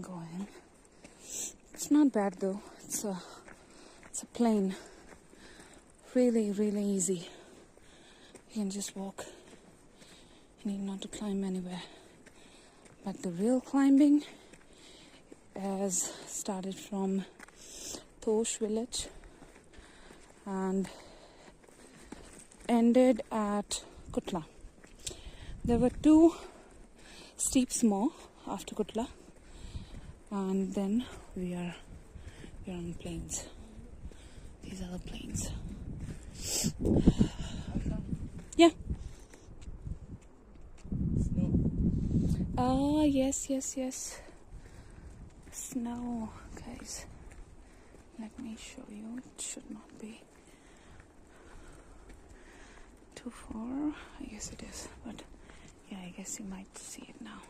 go in. It's not bad though. It's a plain. Really, really easy. You can just walk. You need not to climb anywhere. But the real climbing has started from Tosh village and ended at Kutla. There were 2 steeps more after Kutla, and then we are on plains. These are the plains. Yeah. Snow. Ah, yes. Snow, guys. Let me show you. It should not be too far. I guess it is, but yeah, I guess you might see it now.